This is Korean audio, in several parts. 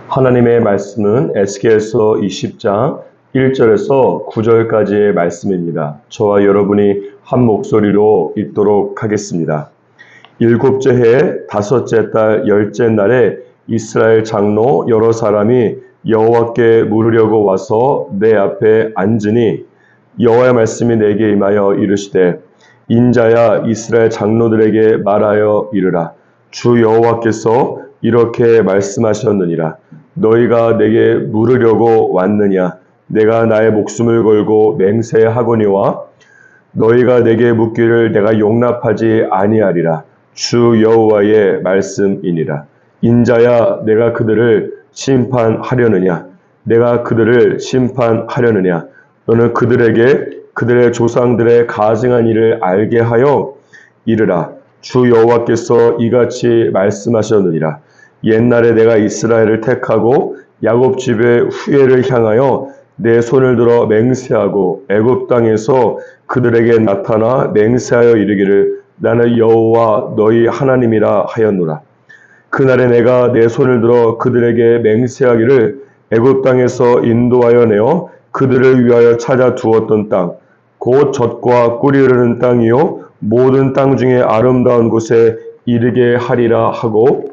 하나님의 말씀은 에스겔서 20장 1절에서 9절까지의 말씀입니다. 저와 여러분이 한 목소리로 읽도록 하겠습니다. 일곱째 해 다섯째 달 열째 날에 이스라엘 장로 여러 사람이 여호와께 물으려고 와서 내 앞에 앉으니 여호와의 말씀이 내게 임하여 이르시되 인자야 이스라엘 장로들에게 말하여 이르라. 주 여호와께서 이렇게 말씀하셨느니라. 너희가 내게 물으려고 왔느냐? 내가 나의 목숨을 걸고 맹세하거니와 너희가 내게 묻기를 내가 용납하지 아니하리라. 주 여호와의 말씀이니라. 인자야 내가 그들을 심판하려느냐? 내가 그들을 심판하려느냐? 너는 그들에게 그들의 조상들의 가증한 일을 알게 하여 이르라. 주 여호와께서 이같이 말씀하셨느니라. 옛날에 내가 이스라엘을 택하고 야곱 집의 후예를 향하여 내 손을 들어 맹세하고 애굽 땅에서 그들에게 나타나 맹세하여 이르기를 나는 여호와 너희 하나님이라 하였노라. 그날에 내가 내 손을 들어 그들에게 맹세하기를 애굽 땅에서 인도하여 내어 그들을 위하여 찾아 두었던 땅 곧 젖과 꿀이 흐르는 땅이요 모든 땅 중에 아름다운 곳에 이르게 하리라 하고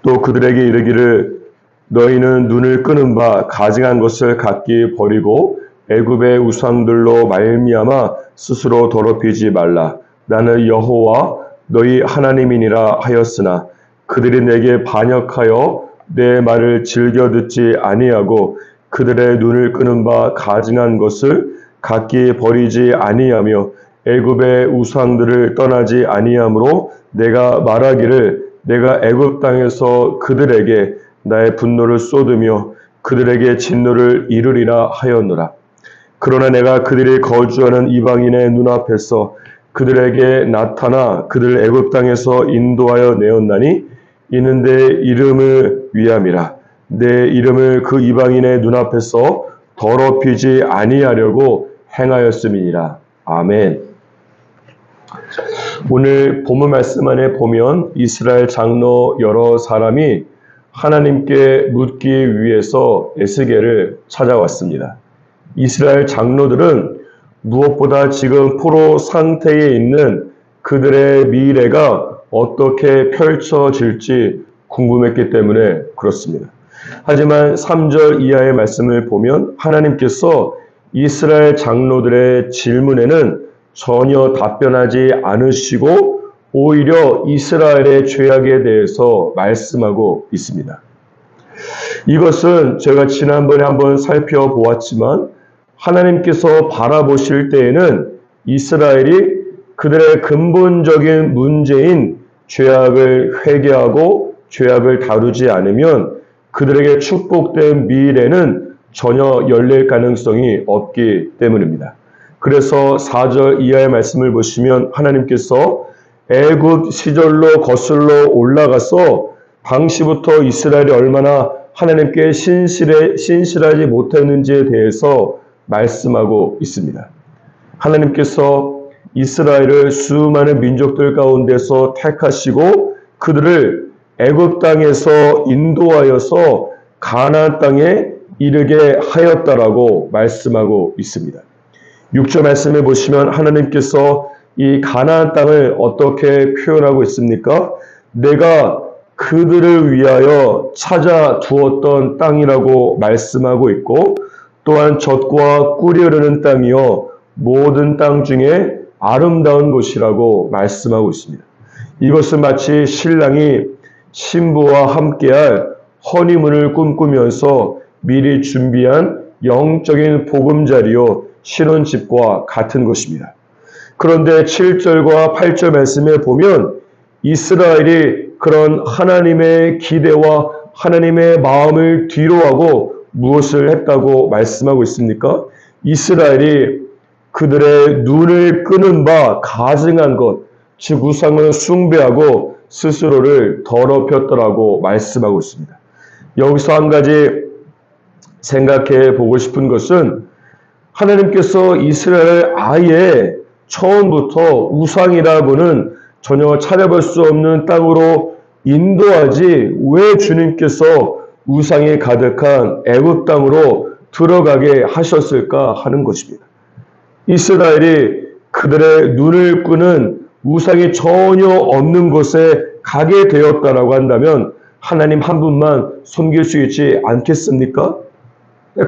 또 그들에게 이르기를 너희는 눈을 끄는 바 가증한 것을 각기 버리고 애굽의 우상들로 말미암아 스스로 더럽히지 말라. 나는 여호와 너희 하나님이니라 하였으나 그들이 내게 반역하여 내 말을 즐겨 듣지 아니하고 그들의 눈을 끄는 바 가증한 것을 각기 버리지 아니하며 애굽의 우상들을 떠나지 아니하므로 내가 말하기를 내가 애굽 땅에서 그들에게 나의 분노를 쏟으며 그들에게 진노를 이루리라 하였노라. 그러나 내가 그들이 거주하는 이방인의 눈앞에서 그들에게 나타나 그들을 애굽 땅에서 인도하여 내었나니 이는 내 이름을 위함이라. 내 이름을 그 이방인의 눈앞에서 더럽히지 아니하려고 행하였음이니라. 아멘. 오늘 본문 말씀 안에 보면 이스라엘 장로 여러 사람이 하나님께 묻기 위해서 에스겔을 찾아왔습니다. 이스라엘 장로들은 무엇보다 지금 포로 상태에 있는 그들의 미래가 어떻게 펼쳐질지 궁금했기 때문에 그렇습니다. 하지만 3절 이하의 말씀을 보면 하나님께서 이스라엘 장로들의 질문에는 전혀 답변하지 않으시고 오히려 이스라엘의 죄악에 대해서 말씀하고 있습니다. 이것은 제가 지난번에 한번 살펴보았지만 하나님께서 바라보실 때에는 이스라엘이 그들의 근본적인 문제인 죄악을 회개하고 죄악을 다루지 않으면 그들에게 축복된 미래는 전혀 열릴 가능성이 없기 때문입니다. 그래서 4절 이하의 말씀을 보시면 하나님께서 애굽 시절로 거슬러 올라가서 당시부터 이스라엘이 얼마나 하나님께 신실하지 못했는지에 대해서 말씀하고 있습니다. 하나님께서 이스라엘을 수많은 민족들 가운데서 택하시고 그들을 애굽 땅에서 인도하여서 가나안 땅에 이르게 하였다라고 말씀하고 있습니다. 6절 말씀을 보시면 하나님께서 이 가나안 땅을 어떻게 표현하고 있습니까? 내가 그들을 위하여 찾아 두었던 땅이라고 말씀하고 있고 또한 젖과 꿀이 흐르는 땅이요 모든 땅 중에 아름다운 곳이라고 말씀하고 있습니다. 이것은 마치 신랑이 신부와 함께할 허니문을 꿈꾸면서 미리 준비한 영적인 보금자리요 신혼집과 같은 것입니다. 그런데 7절과 8절 말씀에 보면 이스라엘이 그런 하나님의 기대와 하나님의 마음을 뒤로하고 무엇을 했다고 말씀하고 있습니까? 이스라엘이 그들의 눈을 끄는 바 가증한 것, 즉 우상을 숭배하고 스스로를 더럽혔더라고 말씀하고 있습니다. 여기서 한 가지 생각해 보고 싶은 것은 하나님께서 이스라엘을 아예 처음부터 우상이라고는 전혀 찾아볼 수 없는 땅으로 인도하지 왜 주님께서 우상이 가득한 애굽 땅으로 들어가게 하셨을까 하는 것입니다. 이스라엘이 그들의 눈을 끄는 우상이 전혀 없는 곳에 가게 되었다라고 한다면 하나님 한 분만 섬길 수 있지 않겠습니까?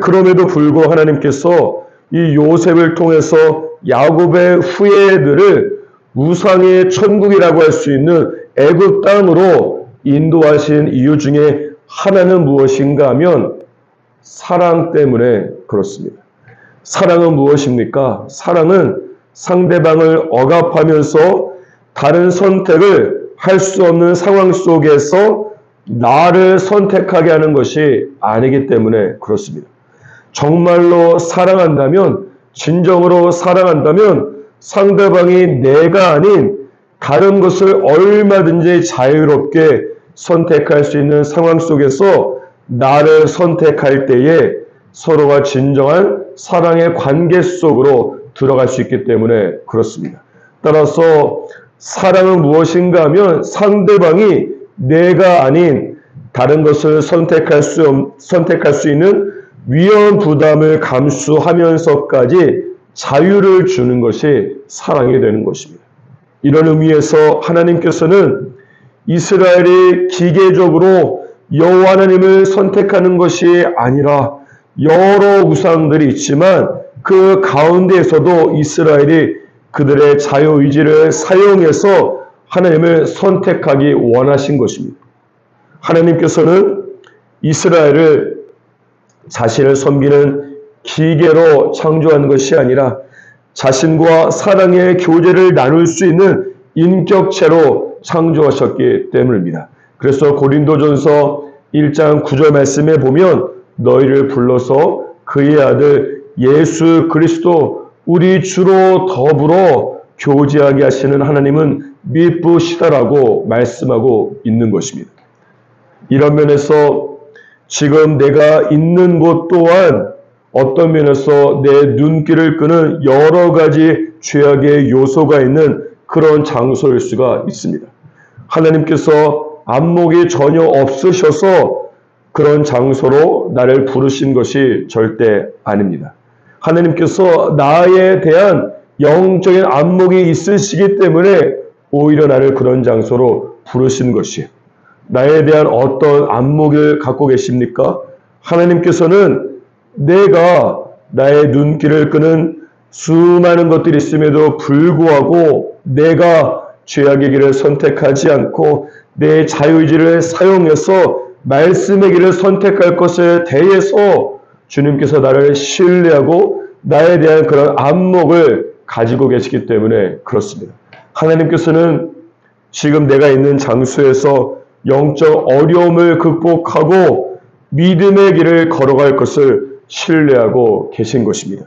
그럼에도 불구하고 하나님께서 이 요셉을 통해서 야곱의 후예들을 우상의 천국이라고 할 수 있는 애굽 땅으로 인도하신 이유 중에 하나는 무엇인가 하면 사랑 때문에 그렇습니다. 사랑은 무엇입니까? 사랑은 상대방을 억압하면서 다른 선택을 할 수 없는 상황 속에서 나를 선택하게 하는 것이 아니기 때문에 그렇습니다. 정말로 사랑한다면, 진정으로 사랑한다면 상대방이 내가 아닌 다른 것을 얼마든지 자유롭게 선택할 수 있는 상황 속에서 나를 선택할 때에 서로가 진정한 사랑의 관계 속으로 들어갈 수 있기 때문에 그렇습니다. 따라서 사랑은 무엇인가 하면 상대방이 내가 아닌 다른 것을 선택할 수 있는 위험 부담을 감수하면서까지 자유를 주는 것이 사랑이 되는 것입니다. 이런 의미에서 하나님께서는 이스라엘이 기계적으로 여호와 하나님을 선택하는 것이 아니라 여러 우상들이 있지만 그 가운데에서도 이스라엘이 그들의 자유의지를 사용해서 하나님을 선택하기 원하신 것입니다. 하나님께서는 이스라엘을 자신을 섬기는 기계로 창조한 것이 아니라 자신과 사랑의 교제를 나눌 수 있는 인격체로 창조하셨기 때문입니다. 그래서 고린도전서 1장 9절 말씀에 보면 너희를 불러서 그의 아들 예수 그리스도 우리 주로 더불어 교제하게 하시는 하나님은 미쁘시다라고 말씀하고 있는 것입니다. 이런 면에서 지금 내가 있는 곳 또한 어떤 면에서 내 눈길을 끄는 여러 가지 죄악의 요소가 있는 그런 장소일 수가 있습니다. 하나님께서 안목이 전혀 없으셔서 그런 장소로 나를 부르신 것이 절대 아닙니다. 하나님께서 나에 대한 영적인 안목이 있으시기 때문에 오히려 나를 그런 장소로 부르신 것이에요. 나에 대한 어떤 안목을 갖고 계십니까? 하나님께서는 내가 나의 눈길을 끄는 수많은 것들이 있음에도 불구하고 내가 죄악의 길을 선택하지 않고 내 자유의지를 사용해서 말씀의 길을 선택할 것에 대해서 주님께서 나를 신뢰하고 나에 대한 그런 안목을 가지고 계시기 때문에 그렇습니다. 하나님께서는 지금 내가 있는 장소에서 영적 어려움을 극복하고 믿음의 길을 걸어갈 것을 신뢰하고 계신 것입니다.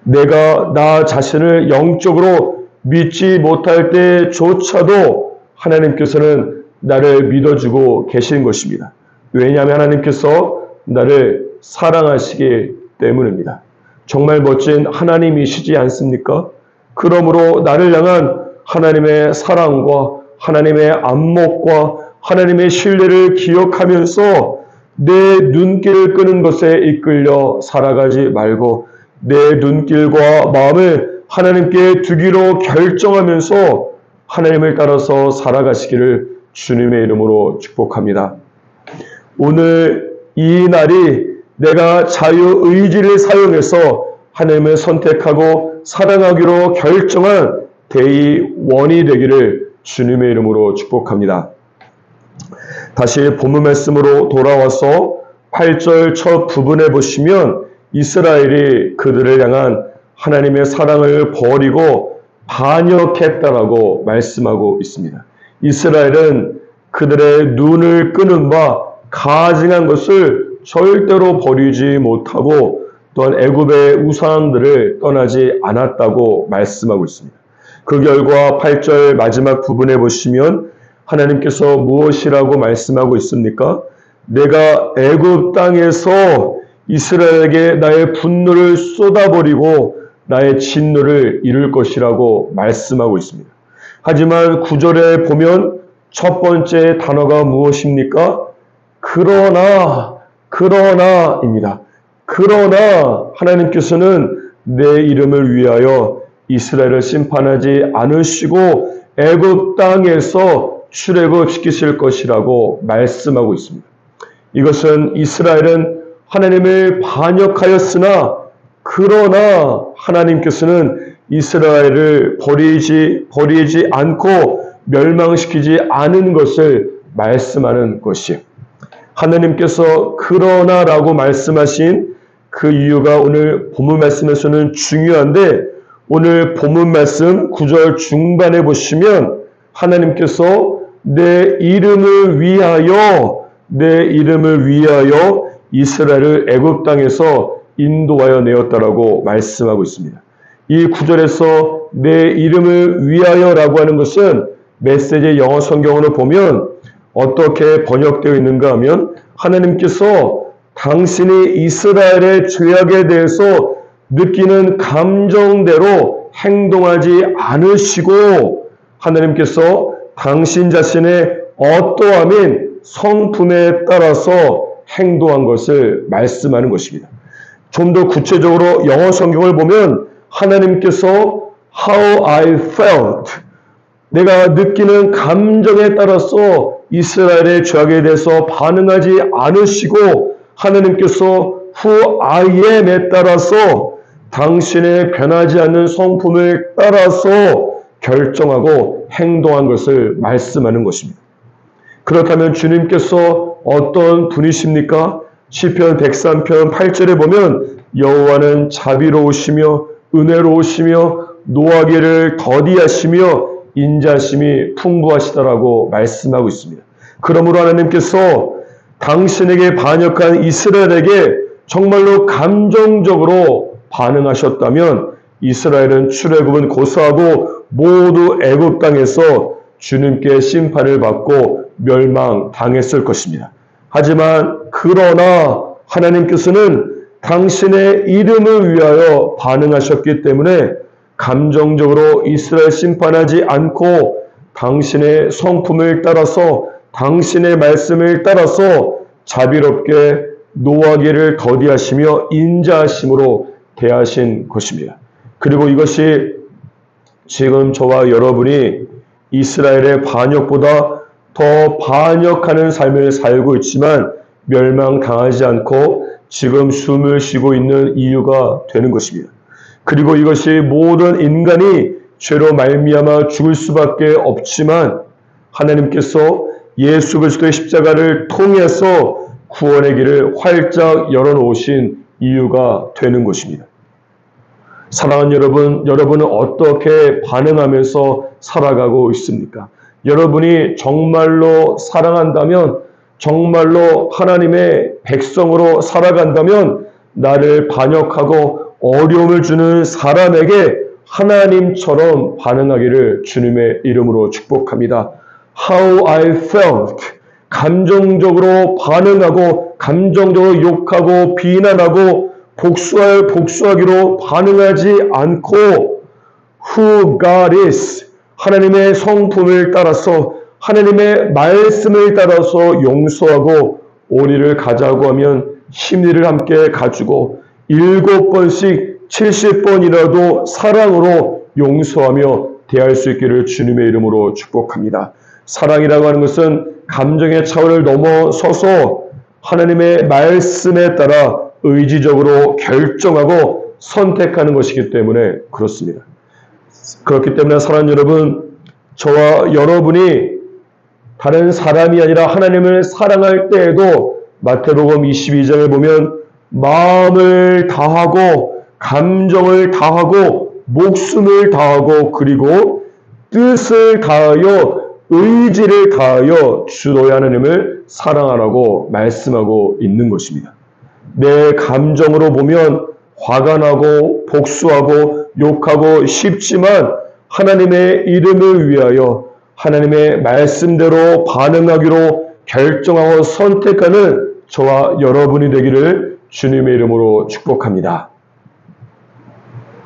내가 나 자신을 영적으로 믿지 못할 때조차도 하나님께서는 나를 믿어주고 계신 것입니다. 왜냐하면 하나님께서 나를 사랑하시기 때문입니다. 정말 멋진 하나님이시지 않습니까? 그러므로 나를 향한 하나님의 사랑과 하나님의 안목과 하나님의 신뢰를 기억하면서 내 눈길을 끄는 것에 이끌려 살아가지 말고 내 눈길과 마음을 하나님께 두기로 결정하면서 하나님을 따라서 살아가시기를 주님의 이름으로 축복합니다. 오늘 이 날이 내가 자유의지를 사용해서 하나님을 선택하고 사랑하기로 결정한 데이 1이 되기를 주님의 이름으로 축복합니다. 다시 본문 말씀으로 돌아와서 8절 첫 부분에 보시면 이스라엘이 그들을 향한 하나님의 사랑을 버리고 반역했다라고 말씀하고 있습니다. 이스라엘은 그들의 눈을 끄는 바 가증한 것을 절대로 버리지 못하고 또한 애굽의 우상들을 떠나지 않았다고 말씀하고 있습니다. 그 결과 8절 마지막 부분에 보시면 하나님께서 무엇이라고 말씀하고 있습니까? 내가 애굽 땅에서 이스라엘에게 나의 분노를 쏟아버리고 나의 진노를 이룰 것이라고 말씀하고 있습니다. 하지만 9절에 보면 첫 번째 단어가 무엇입니까? 그러나입니다. 그러나 하나님께서는 내 이름을 위하여 이스라엘을 심판하지 않으시고 애굽 땅에서 출애굽시키실 것이라고 말씀하고 있습니다. 이것은 이스라엘은 하나님을 반역하였으나 그러나 하나님께서는 이스라엘을 버리지 않고 멸망시키지 않은 것을 말씀하는 것이에요. 하나님께서 그러나라고 말씀하신 그 이유가 오늘 본문 말씀에서는 중요한데, 오늘 본문 말씀 9절 중반에 보시면 하나님께서 내 이름을 위하여 이스라엘을 애굽 땅에서 인도하여 내었다라고 말씀하고 있습니다. 이 9절에서 내 이름을 위하여라고 하는 것은 메시지 영어 성경으로 보면 어떻게 번역되어 있는가 하면, 하나님께서 당신이 이스라엘의 죄악에 대해서 느끼는 감정대로 행동하지 않으시고 하나님께서 당신 자신의 어떠함인 성품에 따라서 행동한 것을 말씀하는 것입니다. 좀 더 구체적으로 영어 성경을 보면 하나님께서 how I felt, 내가 느끼는 감정에 따라서 이스라엘의 죄악에 대해서 반응하지 않으시고 하나님께서 who I am에 따라서 당신의 변하지 않는 성품을 따라서 결정하고 행동한 것을 말씀하는 것입니다. 그렇다면 주님께서 어떤 분이십니까? 시편 103편 8절에 보면 여호와는 자비로우시며 은혜로우시며 노하기를 더디하시며 인자심이 풍부하시다라고 말씀하고 있습니다. 그러므로 하나님께서 당신에게 반역한 이스라엘에게 정말로 감정적으로 반응하셨다면 이스라엘은 출애굽은 고사하고 모두 애굽 땅에서 주님께 심판을 받고 멸망당했을 것입니다. 하지만 그러나 하나님께서는 당신의 이름을 위하여 반응하셨기 때문에 감정적으로 이스라엘 심판하지 않고 당신의 성품을 따라서 당신의 말씀을 따라서 자비롭게 노하기를 더디하시며 인자하심으로 대하신 것입니다. 그리고 이것이 지금 저와 여러분이 이스라엘의 반역보다 더 반역하는 삶을 살고 있지만 멸망당하지 않고 지금 숨을 쉬고 있는 이유가 되는 것입니다. 그리고 이것이 모든 인간이 죄로 말미암아 죽을 수밖에 없지만 하나님께서 예수 그리스도의 십자가를 통해서 구원의 길을 활짝 열어놓으신 이유가 되는 것입니다. 사랑하는 여러분, 여러분은 어떻게 반응하면서 살아가고 있습니까? 여러분이 정말로 사랑한다면, 정말로 하나님의 백성으로 살아간다면 나를 반역하고 어려움을 주는 사람에게 하나님처럼 반응하기를 주님의 이름으로 축복합니다. How I felt, 감정적으로 반응하고 감정적으로 욕하고 비난하고 복수하기로 반응하지 않고 Who God is, 하나님의 성품을 따라서 하나님의 말씀을 따라서 용서하고 오리를 가자고 하면 심리를 함께 가지고 7번씩 70번이라도 사랑으로 용서하며 대할 수 있기를 주님의 이름으로 축복합니다. 사랑이라고 하는 것은 감정의 차원을 넘어서서 하나님의 말씀에 따라 의지적으로 결정하고 선택하는 것이기 때문에 그렇습니다. 그렇기 때문에 사랑하는 여러분, 저와 여러분이 다른 사람이 아니라 하나님을 사랑할 때에도 마태복음 22장에 보면 마음을 다하고 감정을 다하고 목숨을 다하고 그리고 뜻을 다하여 의지를 다하여 주 너의 하나님을 사랑하라고 말씀하고 있는 것입니다. 내 감정으로 보면 화가 나고 복수하고 욕하고 싶지만 하나님의 이름을 위하여 하나님의 말씀대로 반응하기로 결정하고 선택하는 저와 여러분이 되기를 주님의 이름으로 축복합니다.